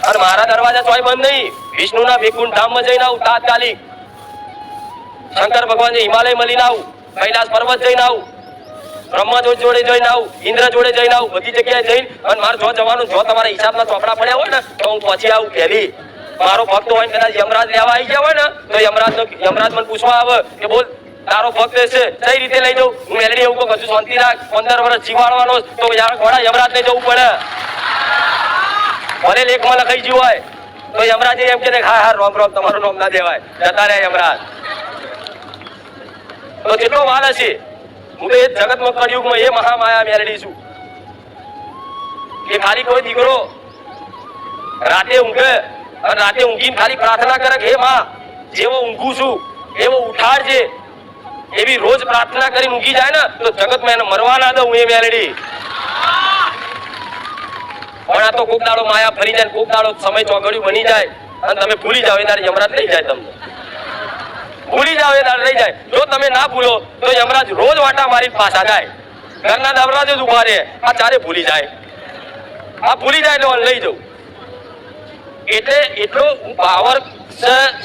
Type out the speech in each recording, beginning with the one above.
અને મારા દરવાજા ચોય બંધ નહીં. વિષ્ણુના વૈકુંઠ ધામમાં જઈને આવું તાત્કાલિક. શંકર ભગવાન હિમાલય મળીને આવું, કૈલાસ પર્વત જઈને આવું, બ્રહ્મા જોડે જઈને આવું, ઇન્દ્ર જોડે જઈને આવું, બધી જગ્યાએ જઈને અને મારે જો જવાનું જો તમારા હિસાબના ચોપડા પડ્યા હોય ને તો હું પછી આવું. પહેલી મારો ભક્ત હોય કદાચ યમરાજ લેવા આવી ગયા હોય ને તો યમરાજ મને પૂછવા આવે કે બોલ તારો ભક્ત છે કઈ રીતે લઈ જાઉં. હું મેલડી એવું કહું હજુ શાંતિ રાખ, 15 વર્ષ જીવાડવાનો તો ઘોડા યમરાજ ને જવું પડે. ભલે લેખમાં લખાઈ ગયું હોય તો યમરાજ એમ કે હા હા રોમ રોમ તમારું નામ ના દેવાય, જતા રહે યમરાજ. તો જેટલો વાલ હશે હું તો એ જગતમાં કળિયુગમાં એ મહામાયા મેલડી છું કે ખાલી કોઈ દીકરો રાતે ઊંઘે અને રાતે ઊંઘીને ખાલી પ્રાર્થના કરે કે હે માં જેવો ઊંઘું છું એવો ઉઠાડજે, એવી રોજ પ્રાર્થના કરીને ઊંઘી જાય ને તો જગતમાં એને મરવા ના દઉં એ મેલડી. પણ આ તો કોક દાડો માયા ફરી જાય, કોક દાડો સમય ચોઘડિયું બની જાય અને તમે ભૂલી જાવ એ તારે યમરાજ લઈ જાય. તમને ભૂલી જાવ એ તારે લઈ જાય. જો તમે ના ભૂલો તો યમરાજ રોજ વાટા મારી પાછા જાય. ઘરના દરવાજે જ ઉભા રહે, આ ચારે ભૂલી જાય, આ ભૂલી જાય એટલે લઈ જવું. એટલે એટલો પાવર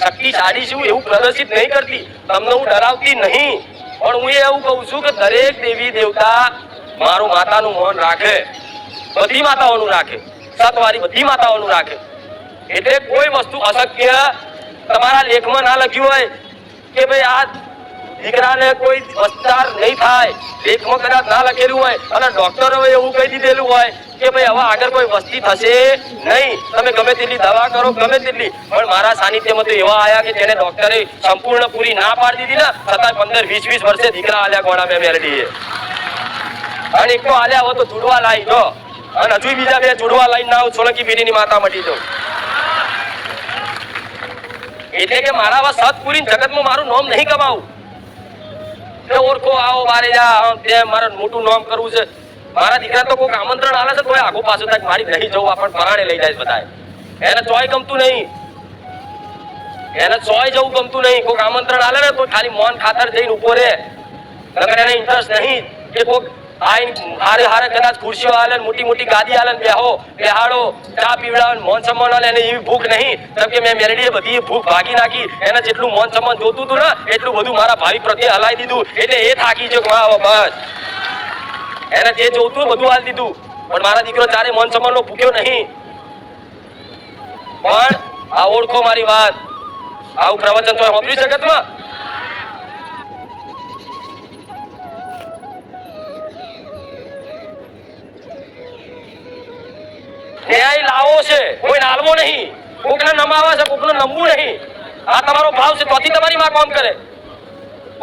શક્તિશાળી છું એવું પ્રદર્શિત નહીં કરતી, તમને હું ડરાવતી નહીં. પણ હું એવું કહું છું કે દરેક દેવી દેવતા મારું માતાનું મૌન રાખે, બધી માતાઓનું રાખે, સતવારી બધી માતાઓનું રાખે. એટલે કોઈ વસ્તુ અશક્ય તમારા લેખમાં ના લખ્યું હોય કે ભાઈ આ દીકરાને કોઈ વિસ્તાર નહીં થાય, લેખમાં કદાચ ના લખેલું હોય અને ડોક્ટરોએ એવું કહી દીધેલું હોય કે ભાઈ હવે આગળ કોઈ વસ્તી થશે નહીં, તમે ગમે તેટલી દવા કરો ગમે તેટલી. પણ મારા સાનિધ્યમાં તો એવા આયા કે જેને ડોક્ટરે સંપૂર્ણ પૂરી ના પાડી દીધી ને છતાં 15-20 વર્ષે દીકરા આલ્યા ગોળા મેં મેલડીએ. અને એક તો આલ્યા હવે તો જુડવા લાવી જો, અને હજુ બીજા 2 જુડવા લાવી ના આવું સોલંકી પીઢીની માતા મટી દો. એટલે કે મારા સતપુરી જગતમાં મારું નામ નહીં કમાવું. ઓળખો આવો મારે જા તેમ મારે મોટું નામ કરવું છે. મારા દીકરા તો કોઈક આમંત્રણ આલે છે તો આગો પાછો થાય મારી નહીં જવું, આપણને પરાણે લઈ જાય બધા. એને ચોય ગમતું નહીં, એને ચોય જવું ગમતું નહીં. કોઈક આમંત્રણ આલે ને તો ખાલી મોન ખાતર જઈને ઉભો રહે, નકર એને ઇન્ટરેસ્ટ નહીં કે કોઈક હારે હારે કદાચ ખુરશીઓ આલે, મોટી મોટી ગાદી આલે, બેહાડો, ચા પીવડાવે, મોન સન્માન આલે, એને એવી ભૂખ નહીં. જેમ કે મેં મેલડીએ બધી ભૂખ ભાગી નાખી. એને જેટલું મોન સન્માન જોતું હતું ને એટલું બધું મારા ભાવિ પ્રત્યે હલાવી દીધું. એટલે એ થાકી છે બસ, એને જે જોતું બધું હાલ દીધું. પણ મારા દીકરો ચારે મોન સન્માન નો ભૂખ્યો નહીં. પણ આ ઓળખો મારી વાત, આવું પ્રવચન તો સાંભળી જગતમાં. ન્યાય લાવો છે, કોઈ નાલવો નહીં, કોકને નમાવે છે, કોકને નમવું નહીં. આ તમારો ભાવ છે તોથી તમારી માં કામ કરે.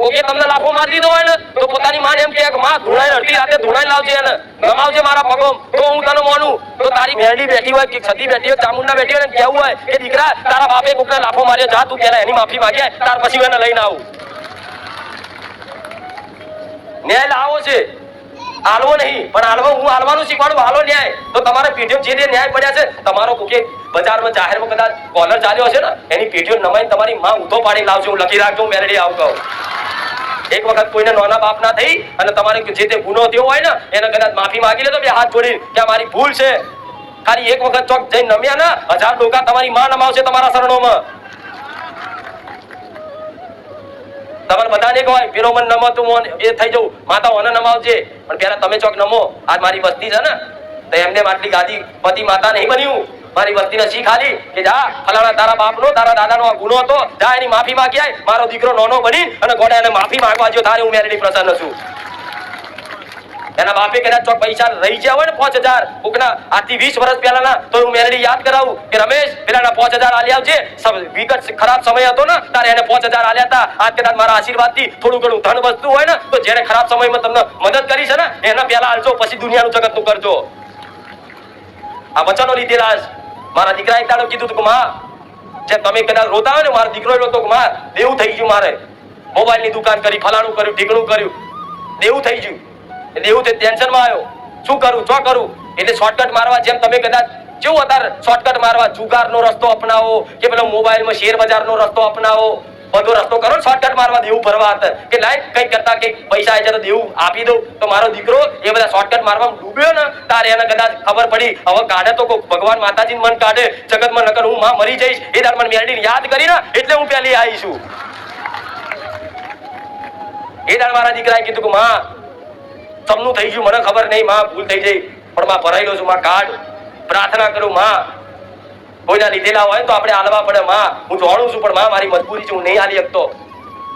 ઓકે તમને લાફો મારી દીધો હોય ને તો પોતાની માં એમ કે માં ધોળાઈ અડધી રાતે ધોળાઈ લાવજે એને નમાવજે મારા પગમ તો હું તને માનું. તો તારી ભેરડી બેઠી હોય કે સતી બેઠી હોય, ચામુંડા બેઠી હોય ને કેવું હોય કે દીકરા તારા બાપે કોકને લાફો માર્યો, જા તું પેલા એની માફી માંગ્યા ત્યાર પછી એને લઈને આવું. ન્યાય લાવો છે, હાલવો નહીં. પણ હાલવો હું હાલવાનું શીખવાડું, હાલો ન્યાય. તો તમારા પેઢીઓ જે ન્યાય પડ્યા છે, તમારો કોકે બજારમાં જાહેરમાં કદાચ કોલર ચાલ્યો હશે ને એની પેઢીઓ નમાઈને તમારી માં ઊંધો પાડી લાવજો. હું લખી રાખજો, હું મેલડી આવું કહું. એક વખત કોઈને નાના બાપ ના થઈ અને તમારે જે તે ગુનો થયો હોય ને એને કદાચ માફી માંગી લે તો 2 હાથ જોડી કે મારી ભૂલ છે. ખાલી એક વખત ચોક જઈને નમ્યા ને 1000 ડોકા તમારી માં નમાવશે તમારા શરણોમાં. તમારે બધાને કહો પેલો મને નમતું મોન એ થઈ જવું, માતા ઓને નમાવજે. પણ પેલા તમે ચોક નમો. આજ મારી વસ્તી છે ને તો એમને આટલી ગાદી પતિ માતા નહીં બન્યું. મારી વસ્તીને શીખ આલી કે જા ફલાણા તારા બાપનો તારા દાદાનો આ ગુનો હતો, જા એની માફી માંગી આય. મારો દીકરો નાનો બની અને ગોડા એને માફી માંગવા જો તારે હું મેલડી પ્રસન્ન છું. એના બાપે કદાચ ચોક પૈસા રહી ગયા હોય ને 5000 કોકના આજથી 20 વર્ષ પહેલાના તો હું મેલડી યાદ કરાવું કે રમેશ પેલાના 5000 આલી આવજે. વિકટ ખરાબ સમય હતો ને તારે એને 5000 આલ્યા હતા. આજ કદાચ મારા આશીર્વાદથી થોડું ઘણું ધન વસ્તુ હોય ને તો જેને ખરાબ સમયમાં તમને મદદ કરી છે ને એના પહેલા આલજો, પછી દુનિયાનું જગતનું કરજો. આ વચનો લીધેલા મારા દીકરાએ તાળો કીધું કે માં જેમ તમે કદાચ રોતા હોય ને મારો દીકરો રોતો કે માં દેવું થઈ ગયું, મારે મોબાઈલની દુકાન કરી, ફલાણું કર્યું, ઢીકણું કર્યું, દેવું થઈ ગયું. દેવું તે ટેન્શનમાં આવ્યો, શું કરું ચો કરું. એટલે શોર્ટકટ મારવા જેમ તમે કદાચ કેવું અત્યારે શોર્ટકટ મારવા જુગારનો રસ્તો અપનાવો કે પેલો મોબાઈલમાં શેર બજારનો રસ્તો અપનાવો બધો રસ્તો કરો શોર્ટકટ મારવા દેવું ભરવા હતા કે લાઈ કઈ કરતા કે પૈસા આવે છે તો દેવું આપી દઉં તો મારો દીકરો એ બધા શોર્ટકટ મારવા ડૂબ્યો ને તારે એને કદાચ ખબર પડી હવે કાઢે તો કોઈ ભગવાન માતાજી મન કાઢે જગતમાં નકર હું માં મરી જઈશ એ તાર મને મેરડીને યાદ કરી ને એટલે હું પેલી આવીશું એ દાડ મારા દીકરાએ કીધું કે માં સપનું થઈ ગયું મને ખબર નહીં માં ભૂલ થઈ જઈ પણ માં ભરાયેલો છું માં કાઢ પ્રાર્થના કરું માં કોઈના લીધેલા હોય તો આપણે હાલવા પડે માં હું જાણું છું પણ માં મારી મજબૂરી છે હું નહીં હાલી શકતો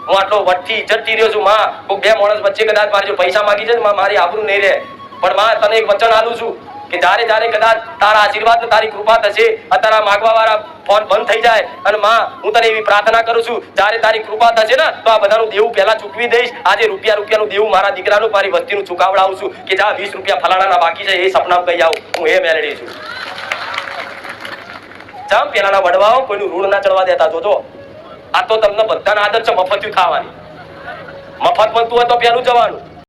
હું આટલો વટથી ઇજ્જતથી રહ્યો છું માં કોઈ બે માણસ વચ્ચે કદાચ મારી જો પૈસા માંગી છે માં મારી આબરૂ નહીં રહે પણ માં તને એક વચન આલું છું કે જ્યારે કદાચ તારા આશીર્વાદ ને તારી કૃપા થશે તારા માગવા વાળા ફોન બંધ થઈ જાય અને માં હું તને એવી પ્રાર્થના કરું છું જ્યારે તારી કૃપા થશે ને તો આ બધાનું દેવું પહેલા ચૂકવી દઈશ આજે રૂપિયાનું દેવું મારા દીકરાનું મારી વસ્તીનું ચુકાવડાવું છું કે જા 20 રૂપિયા ફલાણાના બાકી છે એ સપનામાં કહી આવું હું એ મેળવી છું જામ પેલાના વડવાઓ કોઈનું ઋણ ના ચડવા દેતા જોજો આ તો તમને બધાના આદત છે મફતિયું ખાવાની મફત મળતું હોય તો પેલું જવાનું